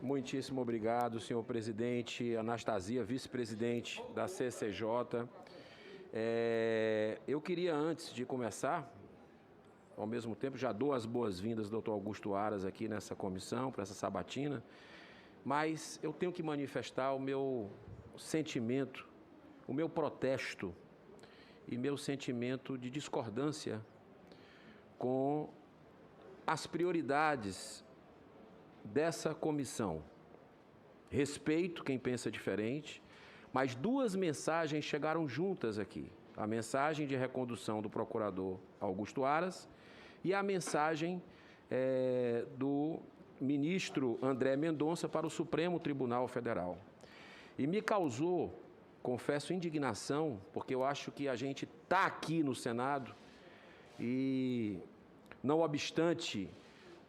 Muitíssimo obrigado, senhor presidente, Anastasia, vice-presidente da CCJ. Eu queria, antes de começar, ao mesmo tempo, já dou as boas-vindas ao doutor Augusto Aras aqui nessa comissão, para essa sabatina, mas eu tenho que manifestar o meu sentimento, o meu protesto e meu sentimento de discordância com as prioridades dessa comissão. Respeito quem pensa diferente, mas duas mensagens chegaram juntas aqui. A mensagem de recondução do procurador Augusto Aras e a mensagem do ministro André Mendonça para o Supremo Tribunal Federal. E me causou, confesso, indignação, porque eu acho que a gente está aqui no Senado e, não obstante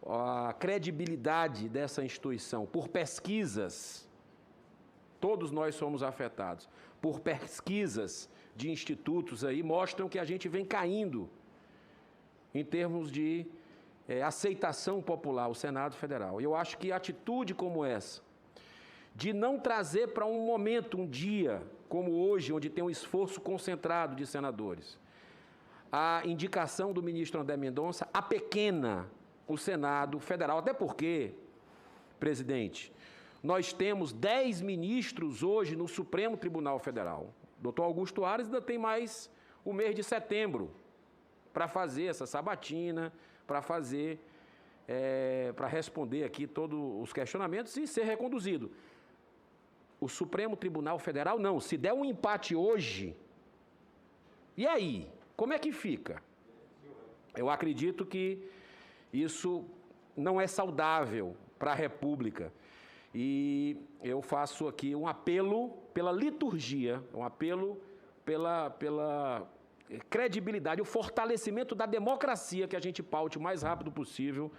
a credibilidade dessa instituição, por pesquisas, todos nós somos afetados, por pesquisas de institutos aí, mostram que a gente vem caindo em termos de aceitação popular, o Senado Federal. Eu acho que atitude como essa, de não trazer para um momento, um dia como hoje, onde tem um esforço concentrado de senadores, a indicação do ministro André Mendonça apequena o Senado Federal, até porque, presidente, nós temos 10 ministros hoje no Supremo Tribunal Federal. O doutor Augusto Aras ainda tem mais o mês de setembro para fazer essa sabatina, para responder aqui todos os questionamentos e ser reconduzido. O Supremo Tribunal Federal não, se der um empate hoje, e aí? Como é que fica? Eu acredito que isso não é saudável para a República. E eu faço aqui um apelo pela liturgia, um apelo pela credibilidade, o fortalecimento da democracia, que a gente paute o mais rápido possível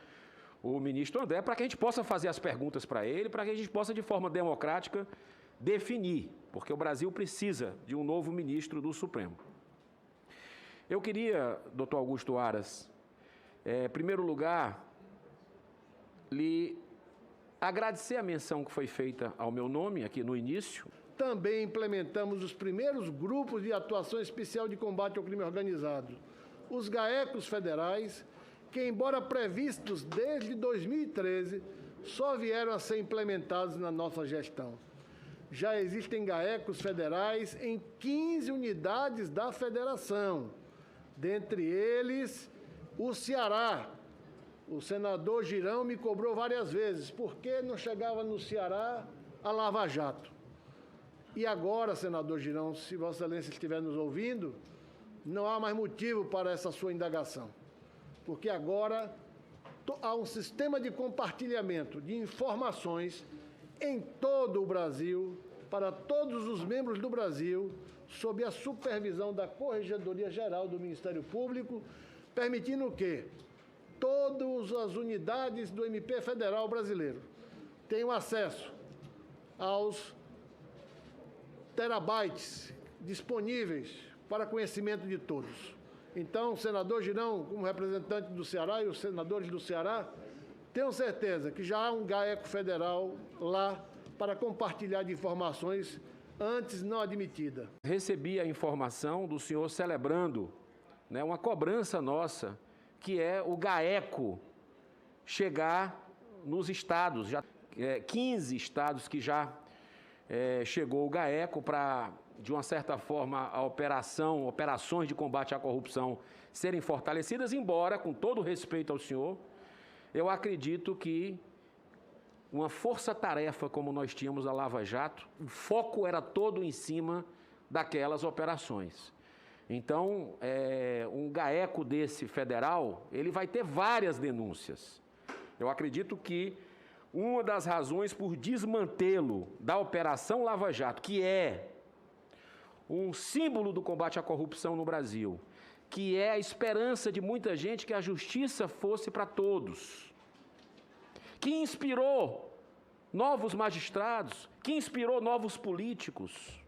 o ministro André, para que a gente possa fazer as perguntas para ele, para que a gente possa, de forma democrática, definir, porque o Brasil precisa de um novo ministro do Supremo. Eu queria, doutor Augusto Aras, em primeiro lugar, lhe agradecer a menção que foi feita ao meu nome aqui no início. Também implementamos os primeiros grupos de atuação especial de combate ao crime organizado, os GAECos federais, que, embora previstos desde 2013, só vieram a ser implementados na nossa gestão. Já existem GAECos federais em 15 unidades da federação, dentre eles o Ceará. O senador Girão me cobrou várias vezes, por que não chegava no Ceará a Lava Jato? E agora, senador Girão, se Vossa Excelência estiver nos ouvindo, não há mais motivo para essa sua indagação, porque agora há um sistema de compartilhamento de informações em todo o Brasil, para todos os membros do Brasil, sob a supervisão da Corregedoria Geral do Ministério Público, permitindo que todas as unidades do MP Federal brasileiro tenham acesso aos terabytes disponíveis para conhecimento de todos. Então, o senador Girão, como representante do Ceará, e os senadores do Ceará, tenham certeza que já há um GAECO federal lá para compartilhar de informações antes não admitida. Recebi a informação do senhor celebrando, uma cobrança nossa, que é o GAECO chegar nos estados, já 15 estados que já chegou o GAECO para, de uma certa forma, operações de combate à corrupção serem fortalecidas, embora, com todo respeito ao senhor, eu acredito que uma força-tarefa como nós tínhamos a Lava Jato, o foco era todo em cima daquelas operações. Então, um GAECO desse federal, ele vai ter várias denúncias. Eu acredito que uma das razões por desmantê-lo da Operação Lava Jato, que é um símbolo do combate à corrupção no Brasil, que é a esperança de muita gente que a justiça fosse para todos, que inspirou novos magistrados, que inspirou novos políticos.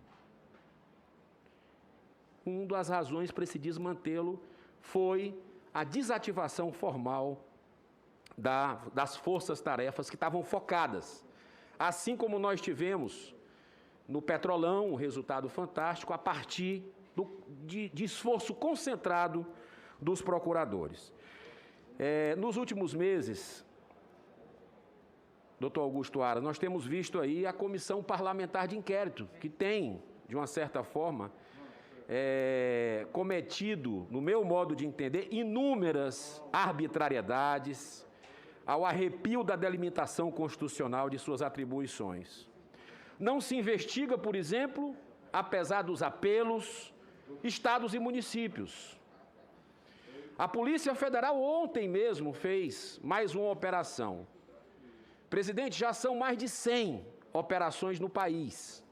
Uma das razões para esse desmantê-lo foi a desativação formal das forças-tarefas que estavam focadas Assim como nós tivemos no Petrolão um resultado fantástico a partir de esforço concentrado dos procuradores. Nos últimos meses, doutor Augusto Aras, nós temos visto aí a comissão parlamentar de inquérito, que tem, de uma certa forma, cometido, no meu modo de entender, inúmeras arbitrariedades, ao arrepio da delimitação constitucional de suas atribuições. Não se investiga, por exemplo, apesar dos apelos, estados e municípios. A Polícia Federal ontem mesmo fez mais uma operação. Presidente, já são mais de 100 operações no país.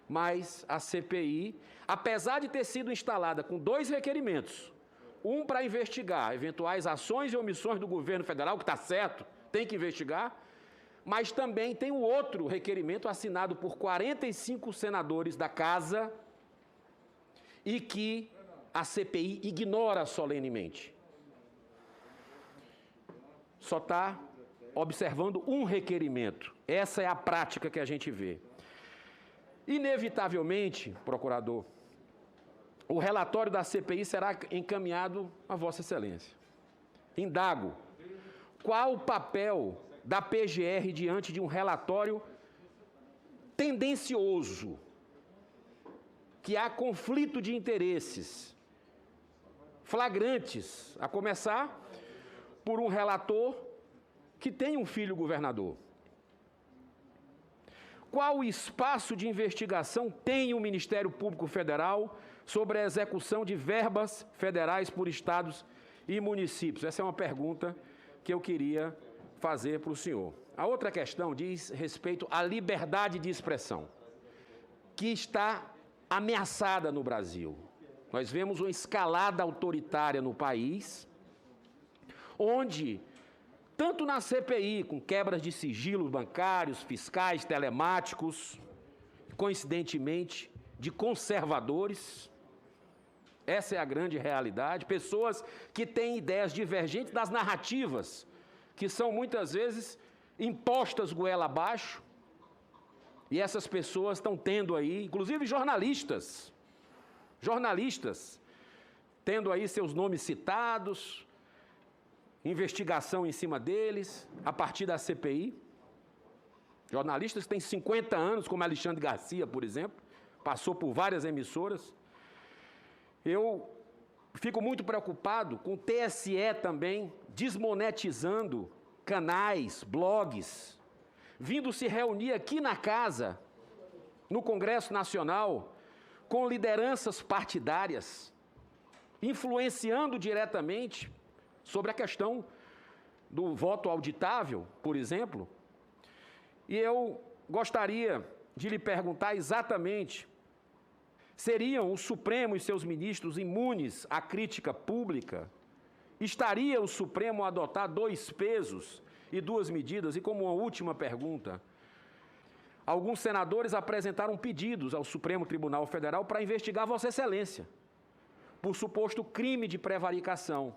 Mas a CPI, apesar de ter sido instalada com 2 requerimentos, um para investigar eventuais ações e omissões do governo federal, que está certo, tem que investigar, mas também tem um outro requerimento assinado por 45 senadores da Casa e que a CPI ignora solenemente. Só está observando um requerimento. Essa é a prática que a gente vê. Inevitavelmente, procurador, o relatório da CPI será encaminhado a Vossa Excelência. Indago, qual o papel da PGR diante de um relatório tendencioso, que há conflito de interesses flagrantes, a começar por um relator que tem um filho governador? Qual o espaço de investigação tem o Ministério Público Federal sobre a execução de verbas federais por estados e municípios? Essa é uma pergunta que eu queria fazer para o senhor. A outra questão diz respeito à liberdade de expressão, que está ameaçada no Brasil. Nós vemos uma escalada autoritária no país, onde, tanto na CPI, com quebras de sigilos bancários, fiscais, telemáticos, coincidentemente, de conservadores, essa é a grande realidade, pessoas que têm ideias divergentes das narrativas, que são muitas vezes impostas goela abaixo, e essas pessoas estão tendo aí, inclusive jornalistas, tendo aí seus nomes citados, investigação em cima deles, a partir da CPI. Jornalistas que têm 50 anos, como Alexandre Garcia, por exemplo, passou por várias emissoras. Eu fico muito preocupado com o TSE também desmonetizando canais, blogs, vindo se reunir aqui na casa, no Congresso Nacional, com lideranças partidárias, influenciando diretamente sobre a questão do voto auditável, por exemplo. E eu gostaria de lhe perguntar exatamente: seriam o Supremo e seus ministros imunes à crítica pública? Estaria o Supremo a adotar 2 pesos e 2 medidas? E como uma última pergunta, alguns senadores apresentaram pedidos ao Supremo Tribunal Federal para investigar Vossa Excelência por suposto crime de prevaricação,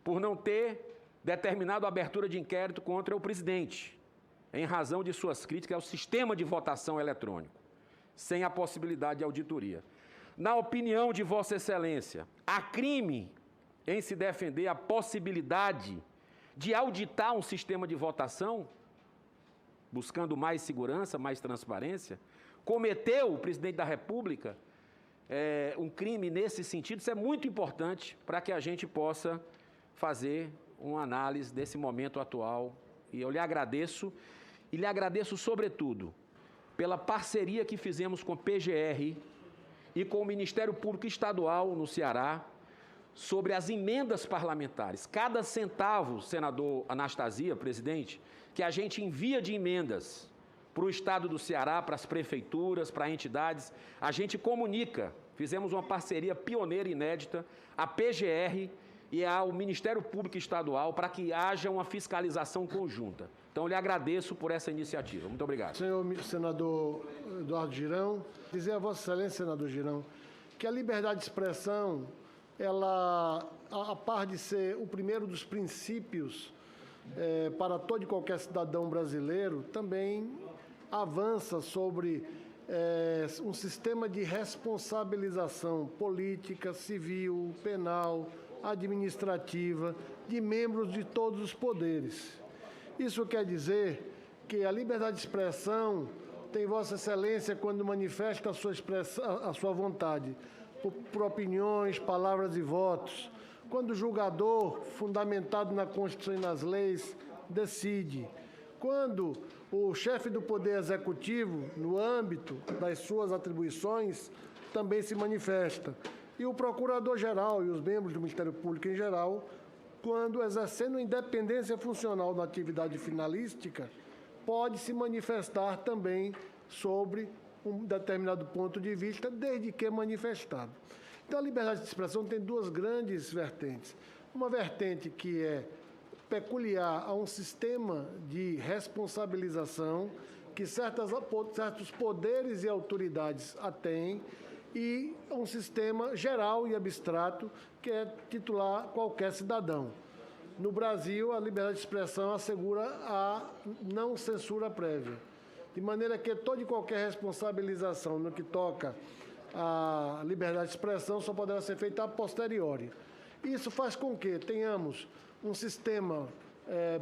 por não ter determinado a abertura de inquérito contra o presidente, em razão de suas críticas ao sistema de votação eletrônico, sem a possibilidade de auditoria. Na opinião de Vossa Excelência, há crime em se defender a possibilidade de auditar um sistema de votação, buscando mais segurança, mais transparência? Cometeu o presidente da República um crime nesse sentido? Isso é muito importante para que a gente possa fazer uma análise desse momento atual. E eu lhe agradeço, e lhe agradeço sobretudo pela parceria que fizemos com a PGR e com o Ministério Público Estadual no Ceará sobre as emendas parlamentares. Cada centavo, senador Anastasia, presidente, que a gente envia de emendas para o Estado do Ceará, para as prefeituras, para entidades, a gente comunica. Fizemos uma parceria pioneira e inédita, a PGR e ao Ministério Público Estadual, para que haja uma fiscalização conjunta. Então, eu lhe agradeço por essa iniciativa. Muito obrigado. Senhor senador Eduardo Girão, dizer a Vossa Excelência, senador Girão, que a liberdade de expressão, ela, a par de ser o primeiro dos princípios para todo e qualquer cidadão brasileiro, também avança sobre um sistema de responsabilização política, civil, penal, administrativa, de membros de todos os poderes. Isso quer dizer que a liberdade de expressão tem Vossa Excelência quando manifesta a sua vontade, por opiniões, palavras e votos, quando o julgador, fundamentado na Constituição e nas leis, decide, quando o chefe do Poder Executivo, no âmbito das suas atribuições, também se manifesta, e o Procurador-Geral e os membros do Ministério Público em geral, quando exercendo independência funcional na atividade finalística, pode se manifestar também sobre um determinado ponto de vista, desde que manifestado. Então, a liberdade de expressão tem duas grandes vertentes. Uma vertente que é peculiar a um sistema de responsabilização que certos poderes e autoridades a têm, e um sistema geral e abstrato que é titular qualquer cidadão. No Brasil, a liberdade de expressão assegura a não censura prévia, de maneira que toda e qualquer responsabilização no que toca à liberdade de expressão só poderá ser feita a posteriori. Isso faz com que tenhamos um sistema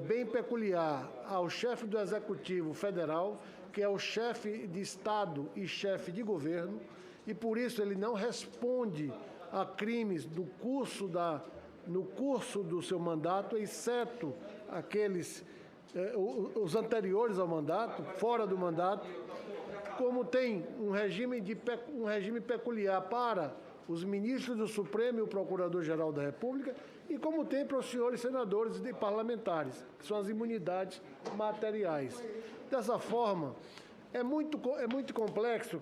bem peculiar ao chefe do Executivo Federal, que é o chefe de Estado e chefe de governo, e por isso ele não responde a crimes no curso do seu mandato, exceto aqueles, os anteriores ao mandato, fora do mandato, como tem um regime peculiar para os ministros do Supremo e o Procurador-Geral da República, e como tem para os senhores senadores e parlamentares, que são as imunidades materiais. Dessa forma, é muito complexo,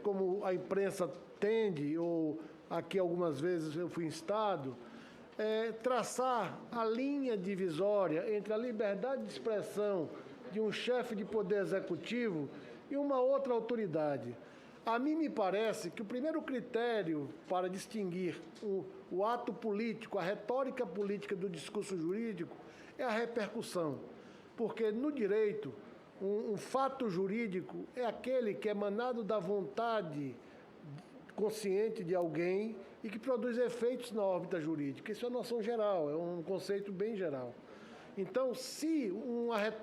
como a imprensa tende, ou aqui algumas vezes eu fui instado, traçar a linha divisória entre a liberdade de expressão de um chefe de poder executivo e uma outra autoridade. A mim me parece que o primeiro critério para distinguir o ato político, a retórica política do discurso jurídico, é a repercussão. Porque no direito, um fato jurídico é aquele que é emanado da vontade consciente de alguém e que produz efeitos na órbita jurídica. Isso é uma noção geral, é um conceito bem geral. Então, se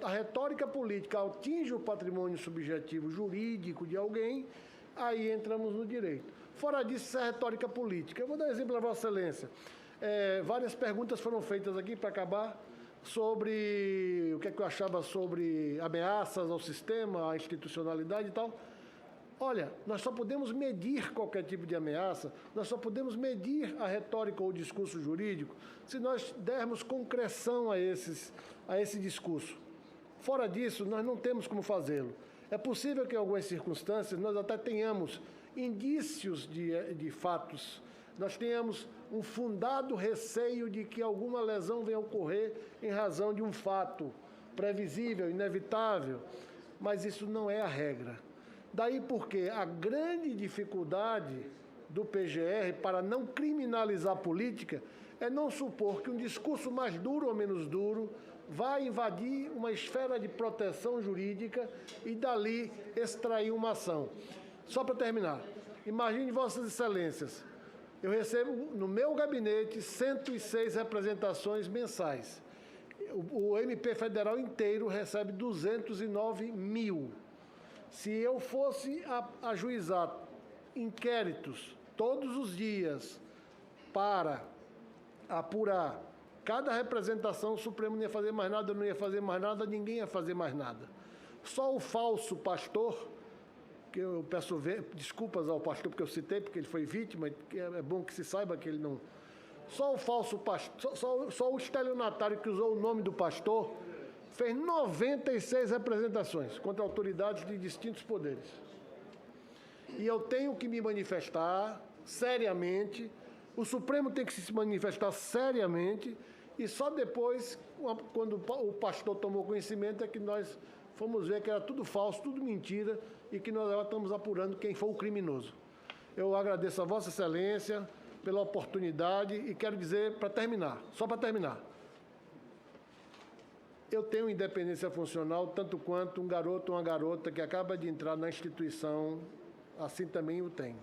a retórica política atinge o patrimônio subjetivo jurídico de alguém, aí entramos no direito. Fora disso, isso é retórica política. Eu vou dar um exemplo a Vossa Excelência. Várias perguntas foram feitas aqui para acabar sobre o que é que eu achava sobre ameaças ao sistema, à institucionalidade e tal. Olha, nós só podemos medir qualquer tipo de ameaça, nós só podemos medir a retórica ou o discurso jurídico se nós dermos concreção a esse discurso. Fora disso, nós não temos como fazê-lo. É possível que em algumas circunstâncias nós até tenhamos indícios de fatos, nós tenhamos um fundado receio de que alguma lesão venha a ocorrer em razão de um fato previsível, inevitável, mas isso não é a regra. Daí porque a grande dificuldade do PGR para não criminalizar a política é não supor que um discurso mais duro ou menos duro vai invadir uma esfera de proteção jurídica e dali extrair uma ação. Só para terminar, imagine Vossas Excelências, eu recebo no meu gabinete 106 representações mensais. O MP federal inteiro recebe 209 mil. Se eu fosse ajuizar inquéritos todos os dias para apurar cada representação, o Supremo não ia fazer mais nada, eu não ia fazer mais nada, ninguém ia fazer mais nada. Só o falso pastor, que eu peço desculpas ao pastor porque eu citei, porque ele foi vítima, é bom que se saiba que ele não... Só o falso pastor, só o estelionatário que usou o nome do pastor fez 96 representações contra autoridades de distintos poderes. E eu tenho que me manifestar seriamente, o Supremo tem que se manifestar seriamente, e só depois, quando o pastor tomou conhecimento, é que nós fomos ver que era tudo falso, tudo mentira, e que nós agora estamos apurando quem foi o criminoso. Eu agradeço a Vossa Excelência pela oportunidade e quero dizer, para terminar, só para terminar, eu tenho independência funcional tanto quanto um garoto ou uma garota que acaba de entrar na instituição, assim também o tem.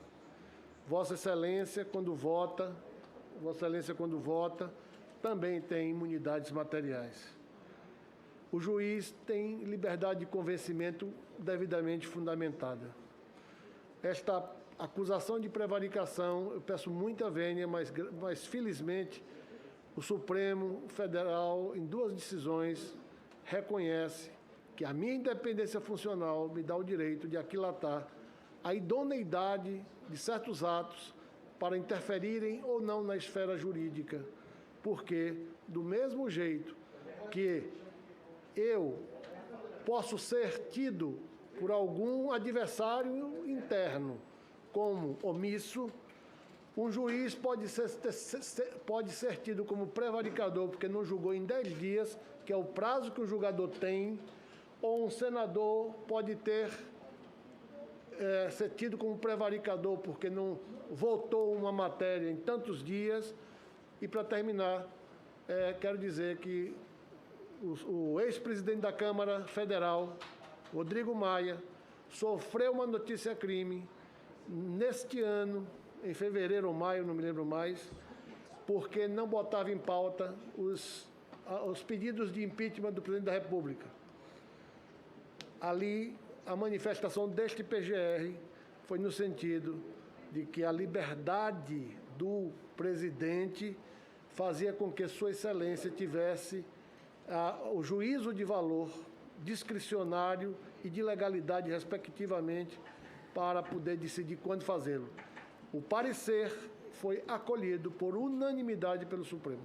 Vossa Excelência, quando vota, também tem imunidades materiais. O juiz tem liberdade de convencimento devidamente fundamentada. Esta acusação de prevaricação, eu peço muita vênia, mas felizmente o Supremo Federal, em 2 decisões, reconhece que a minha independência funcional me dá o direito de aquilatar a idoneidade de certos atos para interferirem ou não na esfera jurídica, porque, do mesmo jeito que eu posso ser tido por algum adversário interno como omisso, um juiz pode ser tido como prevaricador porque não julgou em 10 dias, que é o prazo que o julgador tem, ou um senador pode ser tido como prevaricador porque não votou uma matéria em tantos dias. E, para terminar, quero dizer que o ex-presidente da Câmara Federal, Rodrigo Maia, sofreu uma notícia-crime neste ano, em fevereiro ou maio, não me lembro mais, porque não botava em pauta os pedidos de impeachment do presidente da República. Ali, a manifestação deste PGR foi no sentido de que a liberdade do presidente fazia com que Sua Excelência tivesse o juízo de valor discricionário e de legalidade, respectivamente, para poder decidir quando fazê-lo. O parecer foi acolhido por unanimidade pelo Supremo.